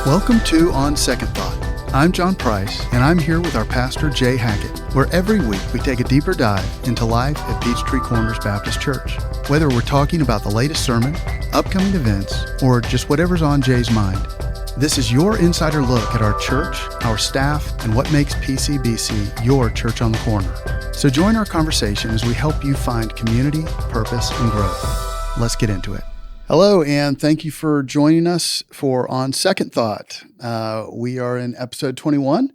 Welcome to On Second Thought. I'm John Price, and I'm here with our pastor, Jay Hackett, where every week we take a deeper dive into life at Peachtree Corners Baptist Church. Whether we're talking about the latest sermon, upcoming events, or just whatever's on Jay's mind, this is your insider look at our church, our staff, and what makes PCBC your church on the corner. So join our conversation as we help you find community, purpose, and growth. Let's get into it. Hello, and thank you for joining us for On Second Thought. We are in episode 21.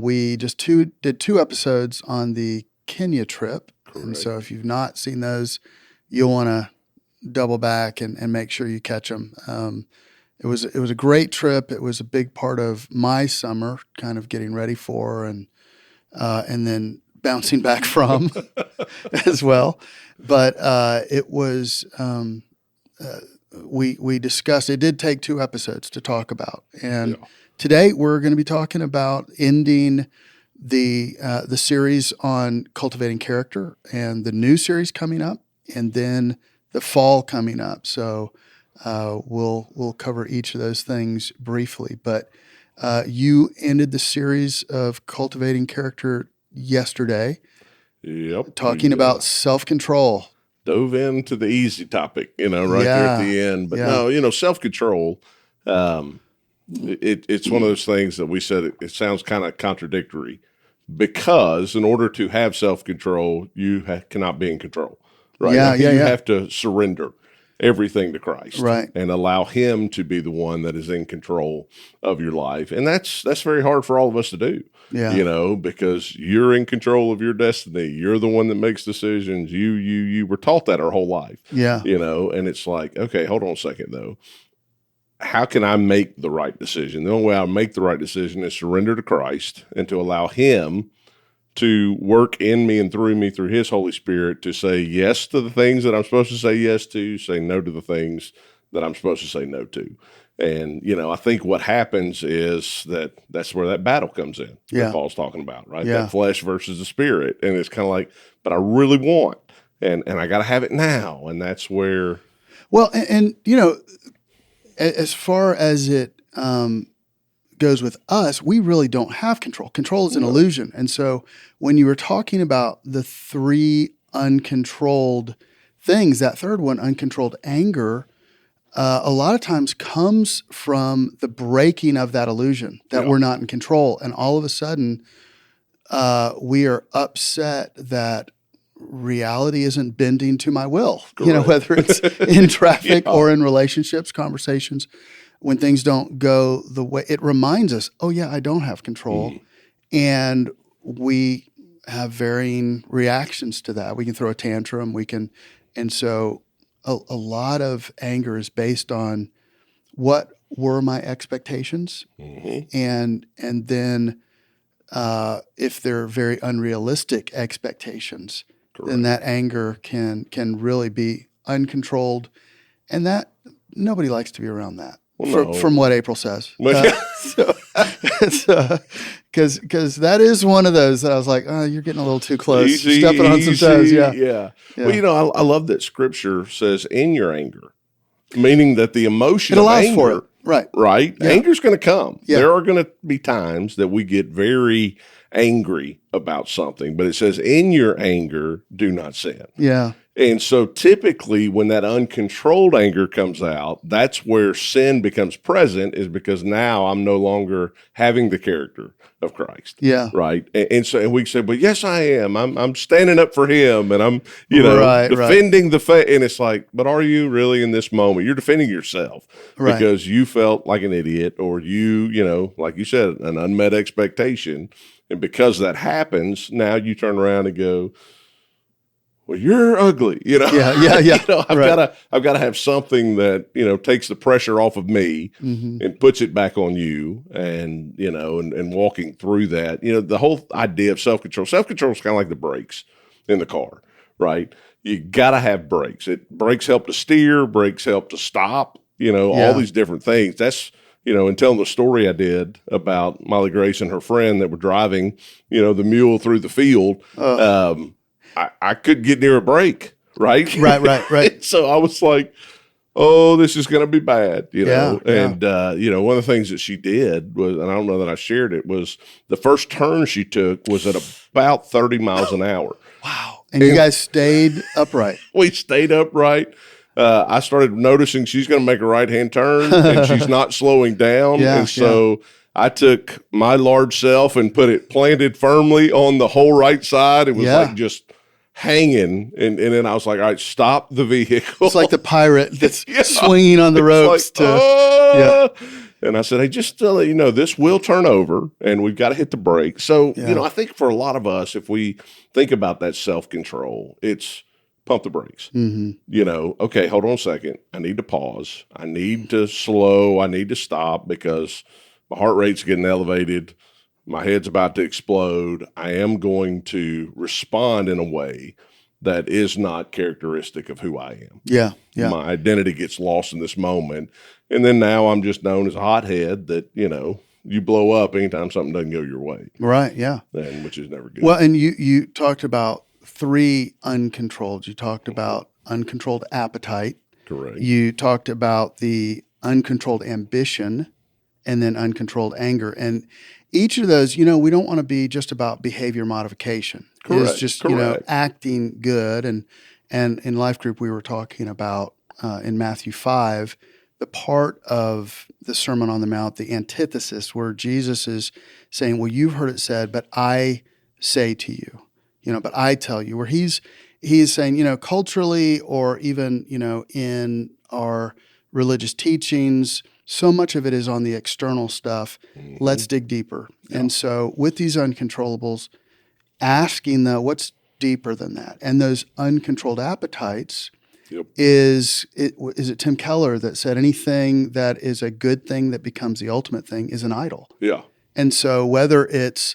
We just did two episodes on the Kenya trip. Correct. And so if you've not seen those, you'll want to double back and make sure you catch them. It was a great trip. It was a big part of my summer, kind of getting ready for and then bouncing back from as well. But it was... we discussed, it did take two episodes to talk about. And today we're going to be talking about ending the series on cultivating character and the new series coming up and then the fall coming up. So we'll cover each of those things briefly. But you ended the series of cultivating character yesterday. Yep. Talking about self-control. Dove into the easy topic, right there at the end. But no, self-control, it's one of those things that we said it sounds kind of contradictory because in order to have self-control, you cannot be in control, right? You have to surrender everything to Christ, right, and allow Him to be the one that is in control of your life. And that's very hard for all of us to do. Because you're in control of your destiny. You're the one that makes decisions. You were taught that our whole life. And it's like, okay, hold on a second though. How can I make the right decision? The only way I make the right decision is surrender to Christ and to allow Him to work in me and through me through His Holy Spirit to say yes to the things that I'm supposed to say yes to, say no to the things that I'm supposed to say no to. And, I think what happens is that's where that battle comes in that Paul's talking about, right? That flesh versus the spirit. And it's kind of like, but I really want, and I got to have it now. And that's where. Well, and as far as it goes with us, we really don't have control. Control is an illusion. And so when you were talking about the three uncontrolled things, that third one, uncontrolled anger, a lot of times comes from the breaking of that illusion that we're not in control. And all of a sudden, we are upset that reality isn't bending to my will, whether it's in traffic or in relationships, conversations, when things don't go the way, it reminds us, oh yeah, I don't have control. And we have varying reactions to that. We can throw a tantrum, and so a lot of anger is based on what were my expectations, and then if they're very unrealistic expectations, then that anger can really be uncontrolled, and that nobody likes to be around that. From what April says, because that is one of those that I was like, oh, you're getting a little too close, stepping on some toes. Yeah. Well, I love that Scripture says in your anger, meaning that the emotion it allows of anger, for it. Right. Yeah. Anger's going to come. Yeah. There are going to be times that we get very angry about something, but it says in your anger, do not sin. Yeah. And so typically when that uncontrolled anger comes out, that's where sin becomes present, is because now I'm no longer having the character of Christ. Yeah. Right. And so we say, well, yes, I am. I'm standing up for Him and I'm, defending the faith. And it's like, but are you really in this moment? You're defending yourself because you felt like an idiot, or you, like you said, an unmet expectation. And because that happens, now you turn around and go, well, you're ugly, I've got to have something that, takes the pressure off of me and puts it back on you, and, and walking through that, the whole idea of self-control is kind of like the brakes in the car, right? You got to have brakes. Brakes help to steer, brakes help to stop, all these different things. That's, in telling the story I did about Molly Grace and her friend that were driving, the mule through the field, I couldn't get near a brake, right? Right. So I was like, oh, this is going to be bad, you know? Yeah. And, you know, one of the things that she did was, and I don't know that I shared it, was the first turn she took was at about 30 miles an hour. Wow. And you guys stayed upright. We stayed upright. I started noticing she's going to make a right-hand turn and she's not slowing down. And so I took my large self and put it planted firmly on the whole right side. It was like just hanging. And then I was like, all right, stop the vehicle. It's like the pirate that's swinging on the ropes. And I said, hey, just to let you know, this will turn over and we've got to hit the brake. So, you know, I think for a lot of us, if we think about that self-control, it's pump the brakes. You know, okay, hold on a second. I need to pause. I need to slow. I need to stop because my heart rate's getting elevated. My head's about to explode. I am going to respond in a way that is not characteristic of who I am. Yeah. My identity gets lost in this moment. And then now I'm just known as a hothead that, you know, you blow up anytime something doesn't go your way. Right, yeah. And which is never good. Well, and you talked about 3 uncontrolled. You talked about uncontrolled appetite. Correct. You talked about the uncontrolled ambition and then uncontrolled anger. And each of those, you know, we don't want to be just about behavior modification. Correct. It's just, you know, acting good. And in Life Group, we were talking about in Matthew 5, the part of the Sermon on the Mount, the antithesis, where Jesus is saying, well, you've heard it said, but I say to you, you know, but I tell you, where he is saying, you know, culturally or even, you know, in our religious teachings, so much of it is on the external stuff. Let's dig deeper. Yeah. And so with these uncontrollables, asking what's deeper than that? And those uncontrolled appetites is it Tim Keller that said anything that is a good thing that becomes the ultimate thing is an idol. Yeah. And so whether it's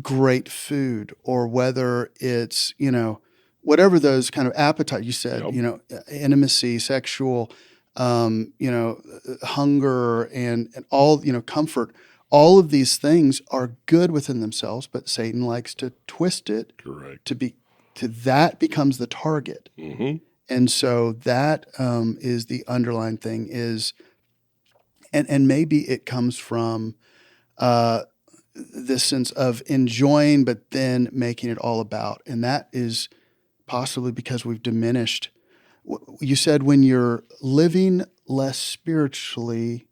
great food or whether it's, you know, whatever those kind of appetite you said, you know, intimacy, sexual, you know, hunger and all, you know, comfort, all of these things are good within themselves, but Satan likes to twist it to that becomes the target. And so that is the underlying thing is, and maybe it comes from this sense of enjoying, but then making it all about. And that is possibly because we've diminished. You said when you're living less spiritually,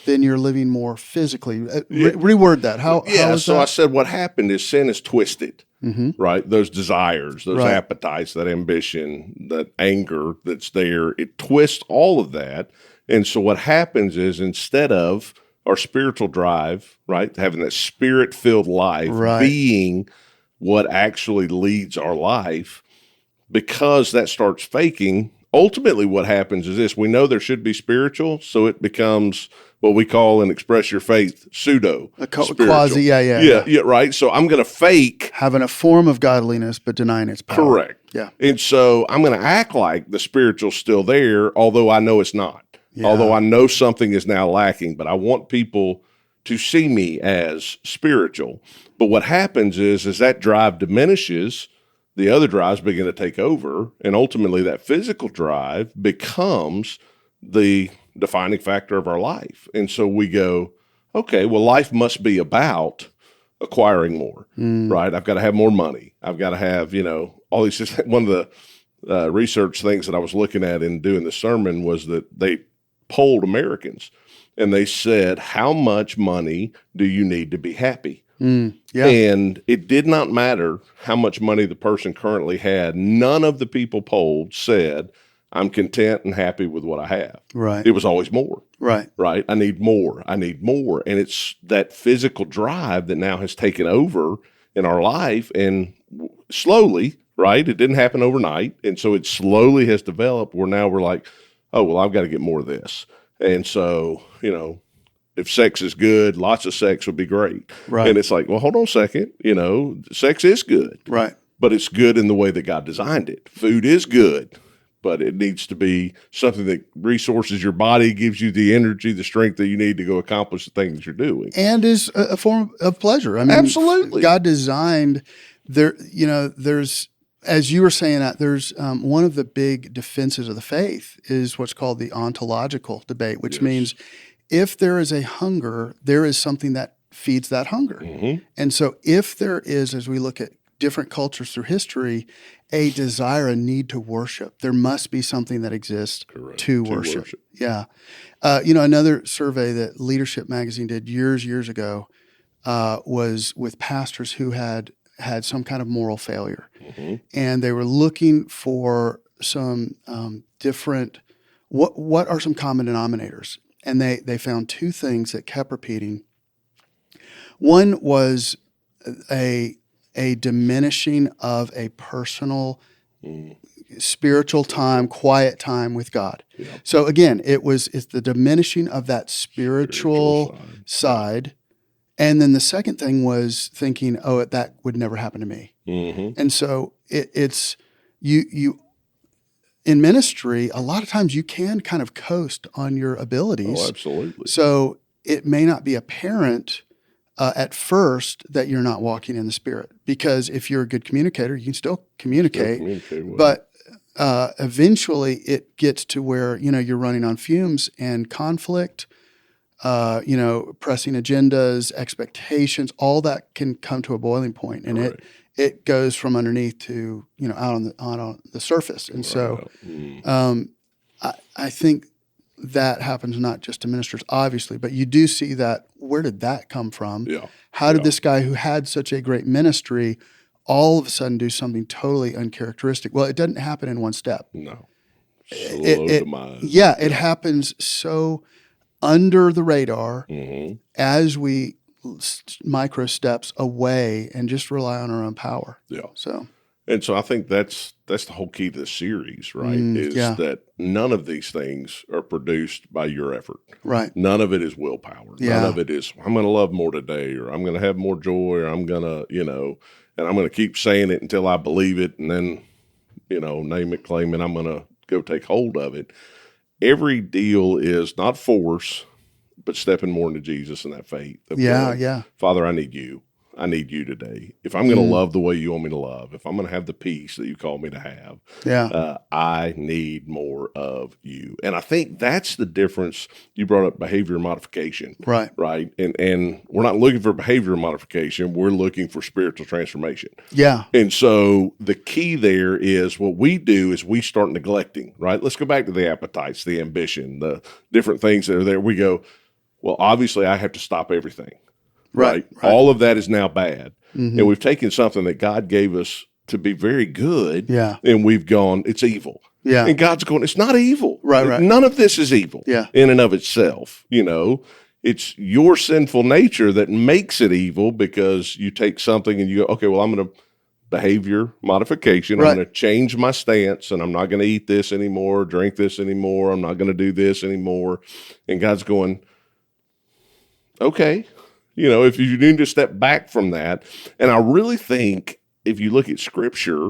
then you're living more physically. Reword that. How is so that? I said what happened is sin is twisted, right? Those desires, those appetites, that ambition, that anger that's there, it twists all of that. And so what happens is instead of our spiritual drive, right, having that spirit-filled life, being what actually leads our life, because that starts faking, ultimately what happens is this. We know there should be spiritual, so it becomes what we call and express your faith pseudo quasi, yeah, right. So I'm going to fake having a form of godliness but denying its power. Correct. Yeah. And so I'm going to act like the spiritual's still there, although I know it's not. Yeah. Although I know something is now lacking, but I want people to see me as spiritual. But what happens is that drive diminishes, the other drives begin to take over, and ultimately that physical drive becomes the defining factor of our life. And so we go, okay, well, life must be about acquiring more, right? I've got to have more money. I've got to have, you know, all these. One of the research things that I was looking at in doing the sermon was that they polled Americans and they said, how much money do you need to be happy? And it did not matter how much money the person currently had. None of the people polled said, I'm content and happy with what I have. Right. It was always more. Right. Right. I need more. I need more. And it's that physical drive that now has taken over in our life, and slowly, right? It didn't happen overnight. And so it slowly has developed where now we're like, oh, well, I've got to get more of this. And so, you know, if sex is good, lots of sex would be great. Right. And it's like, well, hold on a second. You know, sex is good. Right. But it's good in the way that God designed it. Food is good, but it needs to be something that resources your body, gives you the energy, the strength that you need to go accomplish the things you're doing. And is a form of pleasure. I mean, absolutely. God designed there, you know, there's as you were saying that, there's one of the big defenses of the faith is what's called the ontological debate, which means if there is a hunger, there is something that feeds that hunger. Mm-hmm. And so if there is, as we look at different cultures through history, a desire, a need to worship, there must be something that exists to worship. Yeah. Another survey that Leadership Magazine did years ago was with pastors who had some kind of moral failure. Mm-hmm. And they were looking for some different, what are some common denominators? And they found two things that kept repeating. One was a diminishing of a personal spiritual time, quiet time with God. Yeah. So again, it's the diminishing of that spiritual side. And then the second thing was thinking, that would never happen to me. Mm-hmm. And so it's you in ministry, a lot of times you can kind of coast on your abilities. Oh, absolutely. So it may not be apparent at first that you're not walking in the Spirit, because if you're a good communicator, you can still communicate. Well. But eventually it gets to where, you're running on fumes and conflict, pressing agendas, expectations, all that can come to a boiling point, and it goes from underneath to, out on the surface. And so I think that happens not just to ministers, obviously, but you do see that. Where did that come from? Yeah. How did this guy who had such a great ministry all of a sudden do something totally uncharacteristic? Well, it doesn't happen in one step. No. Demise. Yeah, it happens so under the radar as we micro steps away and just rely on our own power. Yeah. So I think that's the whole key to the series, right? That none of these things are produced by your effort. Right. None of it is willpower. Yeah. None of it is, I'm going to love more today, or I'm going to have more joy, or I'm going to, and I'm going to keep saying it until I believe it, and then, name it, claim it, I'm going to go take hold of it. Every deal is not force, but stepping more into Jesus and that faith. Yeah. Father, I need you. I need you today. If I'm going to love the way you want me to love, if I'm going to have the peace that you call me to have, I need more of you. And I think that's the difference. You brought up behavior modification. Right. Right. And we're not looking for behavior modification. We're looking for spiritual transformation. Yeah. And so the key there is what we do is we start neglecting, right? Let's go back to the appetites, the ambition, the different things that are there. We go, well, obviously I have to stop everything. Right. All of that is now bad. Mm-hmm. And we've taken something that God gave us to be very good. Yeah. And we've gone, it's evil. Yeah. And God's going, it's not evil. Right. None of this is evil. Yeah. In and of itself. It's your sinful nature that makes it evil, because you take something and you go, okay, well, I'm going to behavior modification. I'm going to change my stance, and I'm not going to eat this anymore, drink this anymore. I'm not going to do this anymore. And God's going, okay. If you need to step back from that. And I really think if you look at Scripture,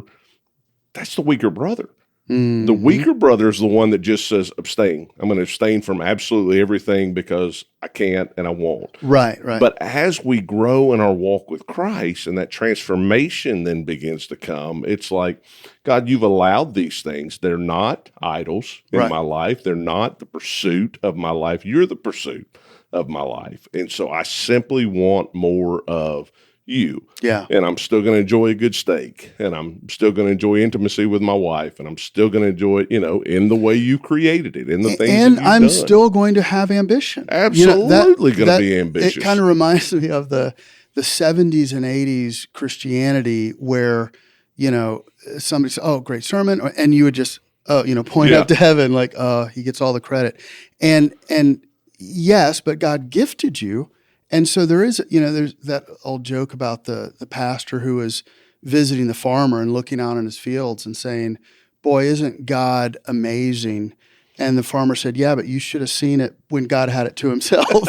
that's the weaker brother. Mm-hmm. The weaker brother is the one that just says, abstain. I'm going to abstain from absolutely everything because I can't and I won't. Right. But as we grow in our walk with Christ and that transformation then begins to come, it's like, God, you've allowed these things. They're not idols in my life. They're not the pursuit of my life. You're the pursuit of my life. And so I simply want more of you. Yeah. And I'm still going to enjoy a good steak, and I'm still going to enjoy intimacy with my wife, and I'm still going to enjoy it, in the way you created it, in the things and that you've I'm done. Still going to have ambition. Absolutely going to be ambitious. It kind of reminds me of the 70s and 80s Christianity where, somebody said, oh, great sermon. And you would just, point up to heaven like, he gets all the credit. And yes, but God gifted you. And so there is, there's that old joke about the pastor who was visiting the farmer and looking out on his fields and saying, boy, isn't God amazing? And the farmer said, yeah, but you should have seen it when God had it to himself.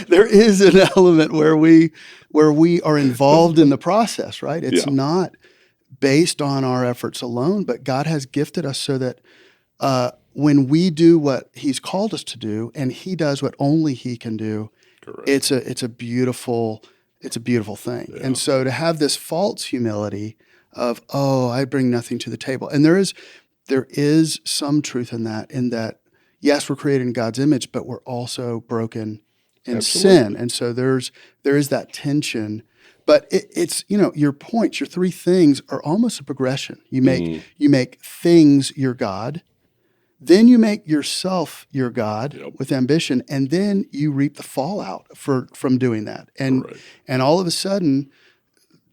There is an element where we are involved in the process, right? It's not based on our efforts alone, but God has gifted us so that when we do what he's called us to do, and he does what only he can do, correct, it's a beautiful thing. Yeah. And so to have this false humility oh, I bring nothing to the table. And there is some truth in that, yes, we're created in God's image, but we're also broken in sin. And so there is that tension. But it's, your points, your three things are almost a progression. You make things your God. Then you make yourself your God with ambition, and then you reap the fallout from doing that. And all of a sudden,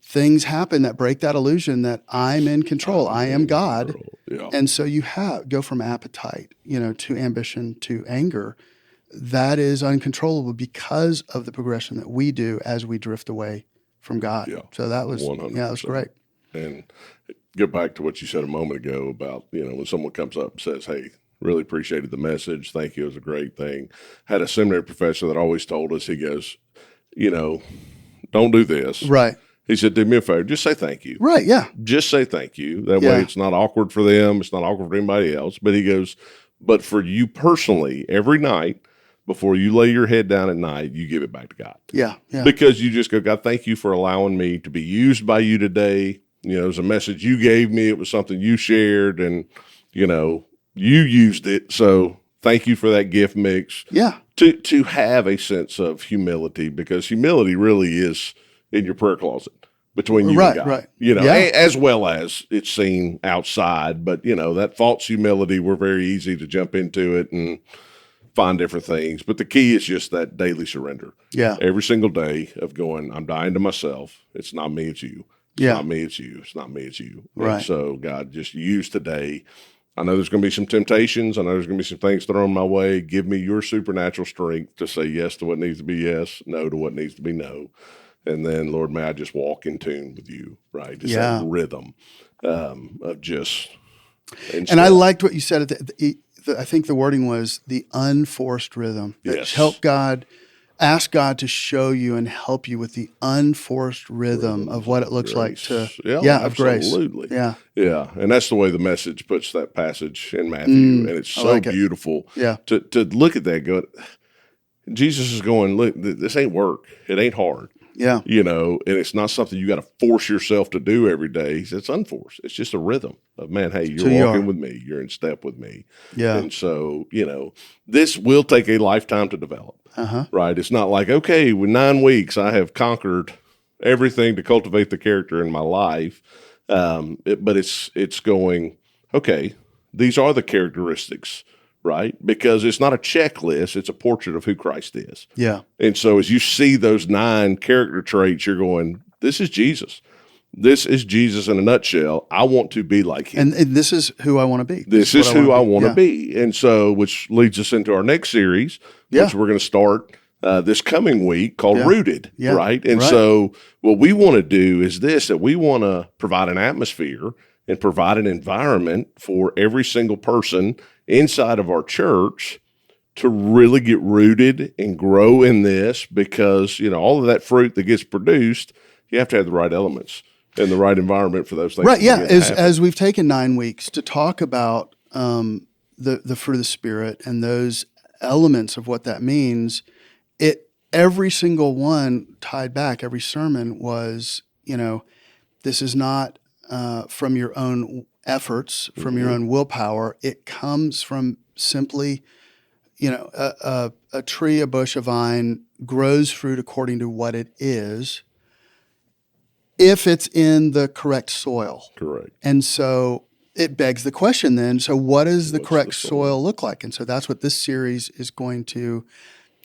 things happen that break that illusion that I'm in control. I am God. Yeah. And so you go from appetite, to ambition, to anger. That is uncontrollable because of the progression that we do as we drift away from God. Yeah. So that was 100%. That was great. And get back to what you said a moment ago about, when someone comes up and says, hey, really appreciated the message. Thank you. It was a great thing. Had a seminary professor that always told us, he goes, don't do this. Right. He said, do me a favor, just say thank you. Right, yeah. Just say thank you. That way it's not awkward for them. It's not awkward for anybody else. But he goes, but for you personally, every night, before you lay your head down at night, you give it back to God. Yeah. Because you just go, God, thank you for allowing me to be used by you today. It was a message you gave me. It was something you shared, and, you used it. So thank you for that gift mix. Yeah. To have a sense of humility, because humility really is in your prayer closet between you and God. Right. As well as it's seen outside. But, that false humility, we're very easy to jump into it and find different things. But the key is just that daily surrender. Yeah. Every single day of going, I'm dying to myself. It's not me, it's you. It's not me, it's you. It's not me, it's you. Right. And so, God, just use today. I know there's going to be some temptations. I know there's going to be some things thrown my way. Give me your supernatural strength to say yes to what needs to be yes, no to what needs to be no. And then, Lord, may I just walk in tune with you, right? Just that rhythm of just. And I liked what you said. I think the wording was the unforced rhythm. Yes. Ask God to show you and help you with the unforced rhythm of what it looks like to, of grace. Absolutely. Yeah. Yeah. And that's the way the Message puts that passage in Matthew. And it's so beautiful to look at that, go, Jesus is going, look, this ain't work. It ain't hard. Yeah. And it's not something you got to force yourself to do every day. It's unforced. It's just a rhythm of, man, hey, you're walking with me. You're in step with me. Yeah. And so, this will take a lifetime to develop. Right? It's not like, okay, with 9 weeks, I have conquered everything to cultivate the character in my life. But it's going, okay, these are the characteristics, right? Because it's not a checklist, it's a portrait of who Christ is. Yeah. And so as you see those 9 character traits, you're going, this is Jesus. This is Jesus in a nutshell. I want to be like him. And this is who I want to be. This is who I want to be. And so, which leads us into our next series, which we're going to start this coming week, called Rooted, right? And so what we want to do is that we want to provide an atmosphere and provide an environment for every single person inside of our church to really get rooted and grow in this, because, all of that fruit that gets produced, you have to have the right elements and the right environment for those things. Right, yeah. As we've taken 9 weeks to talk about the fruit of the Spirit and those elements of what that means, every single one tied back, every sermon was, this is not from your own efforts, from your own willpower. It comes from simply, a tree, a bush, a vine grows fruit according to what it is, if it's in the correct soil. Correct. And so it begs the question then, so what does the correct soil look like? And so that's what this series is going to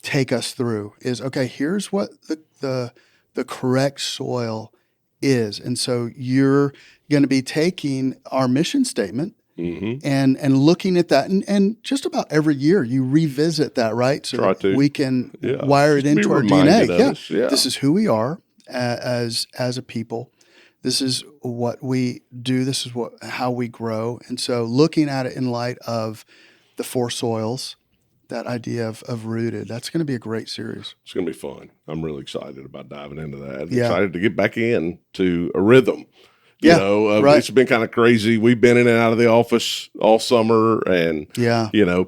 take us through, is, okay, here's what the correct soil is. And so you're going to be taking our mission statement and looking at that. And just about every year you revisit that, right? So we can wire it into our DNA. Yeah. This is who we are as a people. This is what we do. This is how we grow. And so looking at it in light of the 4 soils, that idea of rooted, that's going to be a great series. It's going to be fun. I'm really excited about diving into that. Excited to get back into a rhythm. It's been kind of crazy. We've been in and out of the office all summer, and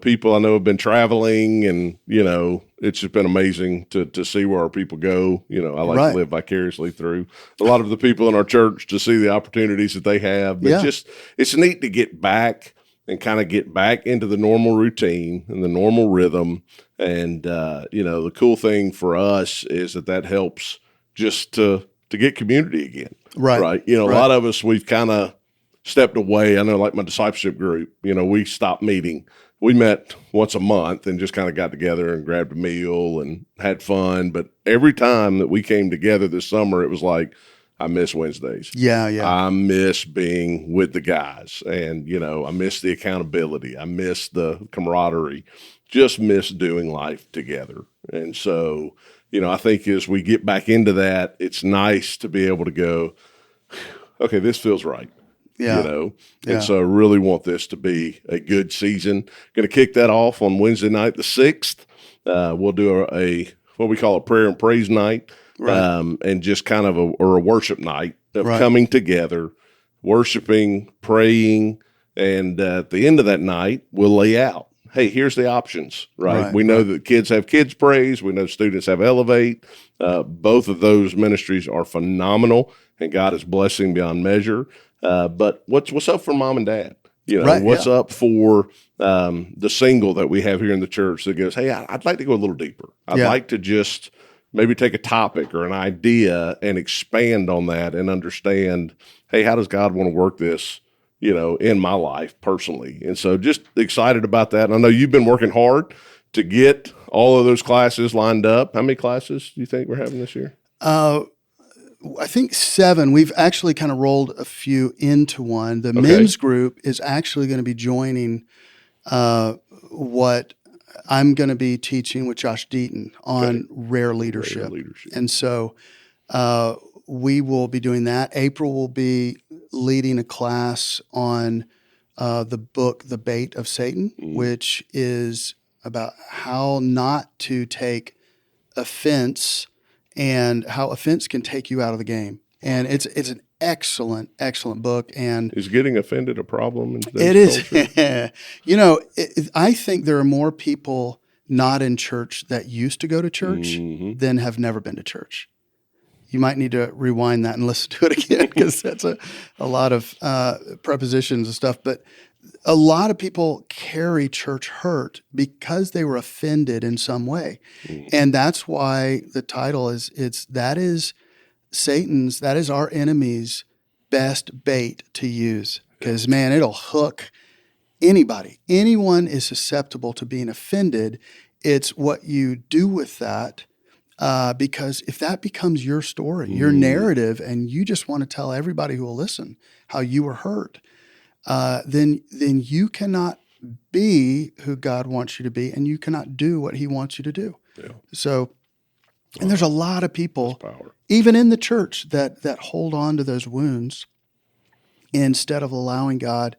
people I know have been traveling, and it's just been amazing to see where our people go. I like to live vicariously through a lot of the people in our church to see the opportunities that they have. But it's neat to get back and kind of get back into the normal routine and the normal rhythm. And the cool thing for us is that helps just to get community again. Right. A lot of us, we've kind of stepped away. I know, like my discipleship group, we stopped meeting. We met once a month and just kind of got together and grabbed a meal and had fun. But every time that we came together this summer, it was like, I miss Wednesdays. Yeah. I miss being with the guys. And, I miss the accountability. I miss the camaraderie. Just miss doing life together. And so, I think as we get back into that, it's nice to be able to go, okay, this feels right. And so I really want this to be a good season. Going to kick that off on Wednesday night, the 6th. We'll do what we call a prayer and praise night, and just kind of a worship night of coming together, worshiping, praying, and at the end of that night, we'll lay out, hey, here's the options, right? We know that kids have Kids Praise. We know students have Elevate. Both of those ministries are phenomenal, and God is blessing beyond measure. But what's up for mom and dad? What's up for the single that we have here in the church that goes, hey, I'd like to go a little deeper. I'd like to just maybe take a topic or an idea and expand on that and understand, hey, how does God want to work this, in my life personally? And so just excited about that. And I know you've been working hard to get all of those classes lined up. How many classes do you think we're having this year? I think 7. We've actually kind of rolled a few into one. The men's group is actually going to be joining what I'm going to be teaching with Josh Deaton on rare leadership. And so we will be doing that. April will be leading a class on the book, The Bait of Satan, which is about how not to take offense and how offense can take you out of the game. And it's an excellent book. And is getting offended a problem in today's culture? I think there are more people not in church that used to go to church than have never been to church. You might need to rewind that and listen to it again, because that's a lot of prepositions and stuff. But a lot of people carry church hurt because they were offended in some way. And that's why the title is that is our enemy's best bait to use. Because, man, it'll hook anybody. Anyone is susceptible to being offended. It's what you do with that. Because if that becomes your story, your narrative, and you just want to tell everybody who will listen how you were hurt, then you cannot be who God wants you to be, and you cannot do what He wants you to do. Yeah. So, and there's a lot of people, even in the church, that hold on to those wounds instead of allowing God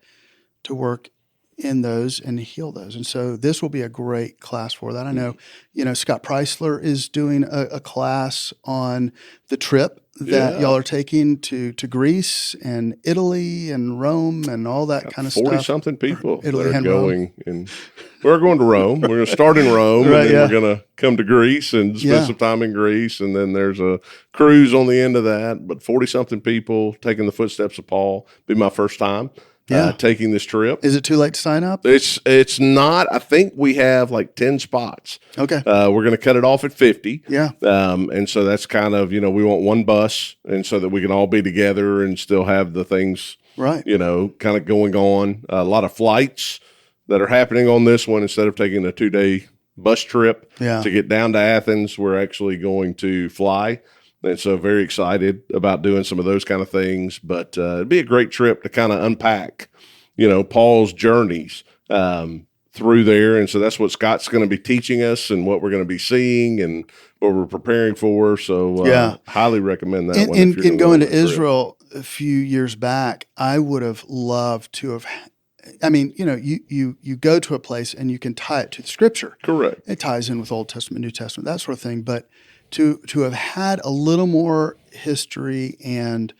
to work in those and heal those. And so this will be a great class for that. I know, Scott Preisler is doing a class on the trip that y'all are taking to Greece and Italy and Rome and all that kind of 40 stuff. 40-something people that are going. And we're going to Rome. We're going to start in Rome, and then we're going to come to Greece and spend some time in Greece. And then there's a cruise on the end of that. But 40-something people taking the footsteps of Paul. Be my first time. Taking this trip. Is it too late to sign up? It's not. I think we have like 10 spots. Okay. We're going to cut it off at 50. Yeah. And so that's kind of, we want one bus, and so that we can all be together and still have the things, kind of going on. A lot of flights that are happening on this one. Instead of taking a 2-day bus trip to get down to Athens, we're actually going to fly. And so very excited about doing some of those kind of things. But it'd be a great trip to kind of unpack, Paul's journeys through there. And so that's what Scott's going to be teaching us and what we're going to be seeing and what we're preparing for. So highly recommend that one. And going to Israel a few years back, I would have loved to have you go to a place and you can tie it to the Scripture. Correct. It ties in with Old Testament, New Testament, that sort of thing. But to have had a little more history and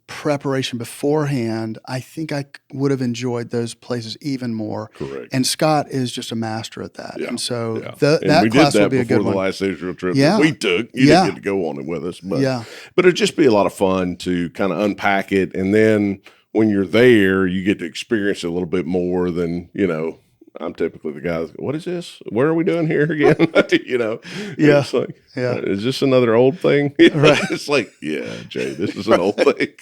preparation beforehand, I think I would have enjoyed those places even more. Correct. And Scott is just a master at that. Yeah. And so And that class will be a good one. the last Israel trip Yeah. that we took. You didn't get to go on it with us, but it'd just be a lot of fun to kind of unpack it. And then when you're there, you get to experience it a little bit more than, I'm typically the guy that's, what is this? What are we doing here again? Yeah. It's like, is this another old thing? Right. It's like, yeah, Jay, this is an old thing.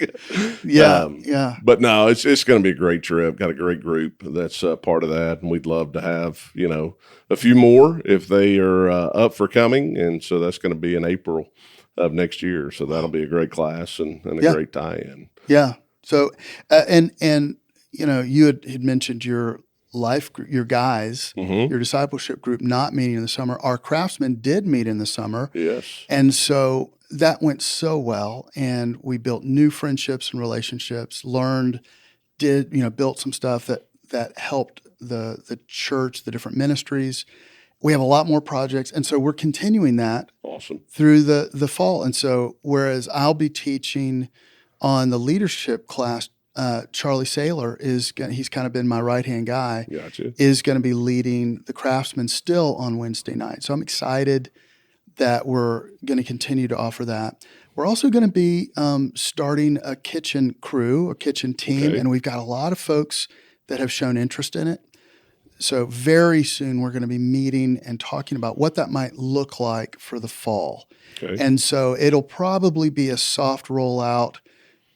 Yeah. But no, it's going to be a great trip. Got a great group that's part of that. And we'd love to have, a few more if they are up for coming. And so that's going to be in April of next year. So that'll be a great class and a great tie-in. Yeah. So, and you had mentioned your your guys, your discipleship group not meeting in the summer. Our craftsmen did meet in the summer. Yes. And so that went so well. And we built new friendships and relationships, built some stuff that helped the church, the different ministries. We have a lot more projects. And so we're continuing that through the fall. And so whereas I'll be teaching on the leadership class, Charlie Saylor he's kind of been my right-hand guy, is going to be leading the craftsmen still on Wednesday night. So I'm excited that we're going to continue to offer that. We're also going to be starting a kitchen crew, a kitchen team, and we've got a lot of folks that have shown interest in it. So very soon we're going to be meeting and talking about what that might look like for the fall. Okay. And so it'll probably be a soft rollout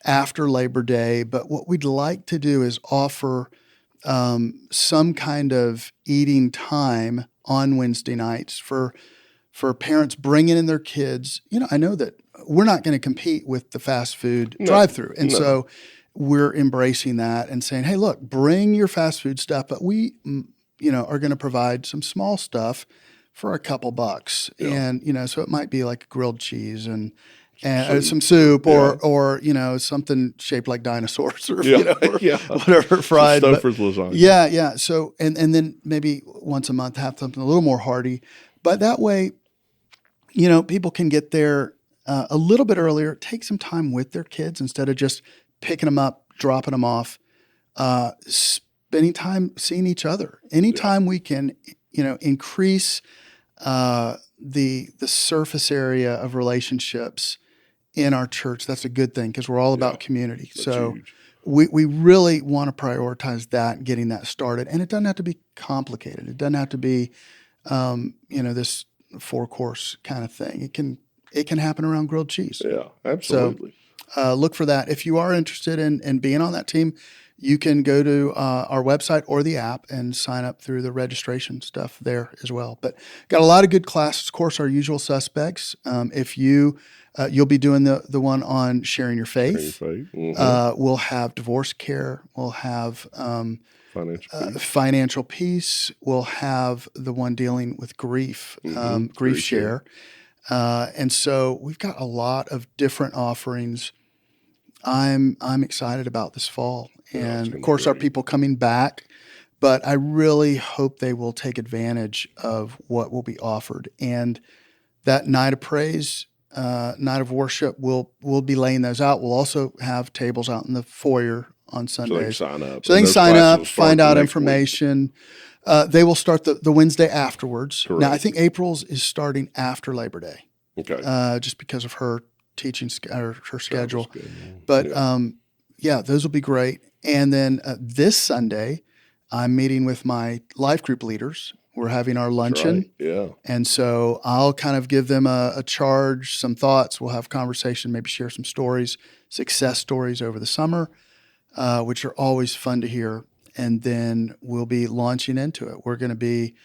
after Labor Day, but what we'd like to do is offer some kind of eating time on Wednesday nights for parents bringing in their kids. I know that we're not going to compete with the fast food drive-through, and so we're embracing that and saying, hey, look, bring your fast food stuff, but we are going to provide some small stuff for a couple bucks, and so it might be like grilled cheese and some soup or something shaped like dinosaurs or whatever fried. Stouffer's lasagna. Yeah. So and then maybe once a month have something a little more hearty. But that way, people can get there a little bit earlier, take some time with their kids instead of just picking them up, dropping them off, spending time seeing each other. Anytime we can, increase the surface area of relationships in our church, that's a good thing because we're all about community. So we really want to prioritize that and getting that started. And it doesn't have to be complicated. It doesn't have to be, this 4-course kind of thing. It can happen around grilled cheese. Yeah, absolutely. So look for that. If you are interested in being on that team, you can go to our website or the app and sign up through the registration stuff there as well. But got a lot of good classes. Of course, our usual suspects. If you'll be doing the one on sharing your faith. We'll have divorce care. We'll have financial peace. We'll have the one dealing with grief, grief share. And so we've got a lot of different offerings. I'm excited about this fall. And of course, our people coming back, but I really hope they will take advantage of what will be offered. And that night of praise, night of worship, we'll be laying those out. We'll also have tables out in the foyer on Sundays. So they can sign up. So they can sign up, find out information. They will start the Wednesday afterwards. Correct. Now, I think April's is starting after Labor Day. Okay. Just because of her teaching or her schedule. But those will be great. And then this Sunday, I'm meeting with my life group leaders. We're having our luncheon. Right. Yeah. And so I'll kind of give them a charge, some thoughts. We'll have conversation, maybe share some stories, success stories over the summer, which are always fun to hear. And then we'll be launching into it. We're going to be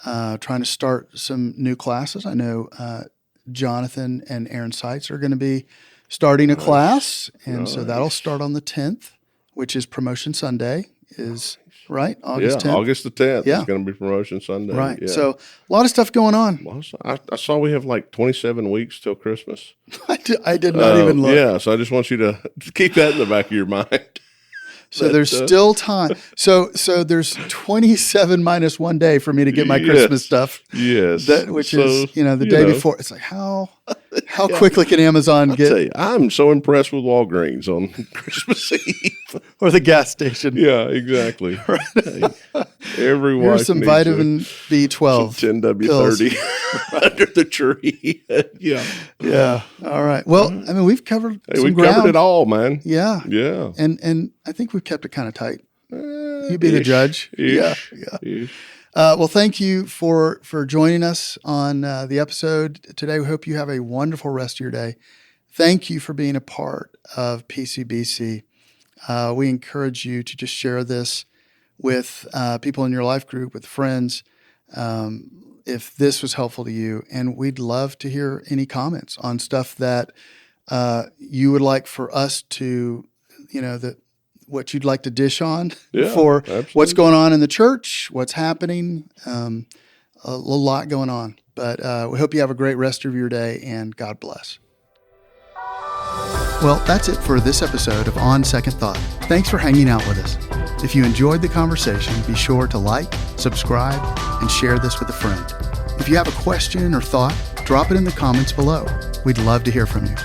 trying to start some new classes. I know Jonathan and Aaron Seitz are going to be starting a class. And so that'll start on the 10th, which is Promotion Sunday, right? August 10th. August the 10th. Yeah. It's going to be Promotion Sunday. Right. Yeah. So a lot of stuff going on. Well, I saw we have like 27 weeks till Christmas. I did not even look. Yeah. So I just want you to keep that in the back of your mind. So there's still time. So there's 27 minus 1 day for me to get my Christmas stuff. Yes. Which is, the day before. It's like, how How quickly can Amazon get? Tell you, I'm so impressed with Walgreens on Christmas Eve. Or the gas station. Yeah, exactly. Hey, every wife Here's some vitamin B12. Some 10W30 under the tree. Yeah. All right. Well, I mean, we've covered we've covered it all, man. Yeah. Yeah. And I think we've kept it kind of tight. You be the judge. Yeah. Well, thank you for joining us on the episode today. We hope you have a wonderful rest of your day. Thank you for being a part of PCBC. We encourage you to just share this with people in your life group, with friends, if this was helpful to you. And we'd love to hear any comments on stuff that you would like for us to, what you'd like to dish on for absolutely. What's going on in the church, what's happening, a lot going on. But we hope you have a great rest of your day, and God bless. Well, that's it for this episode of On Second Thought. Thanks for hanging out with us. If you enjoyed the conversation, be sure to like, subscribe, and share this with a friend. If you have a question or thought, drop it in the comments below. We'd love to hear from you.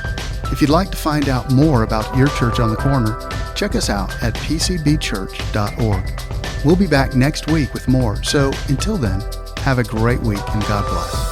If you'd like to find out more about your church on the corner, check us out at pcbchurch.org. We'll be back next week with more. So until then, have a great week and God bless.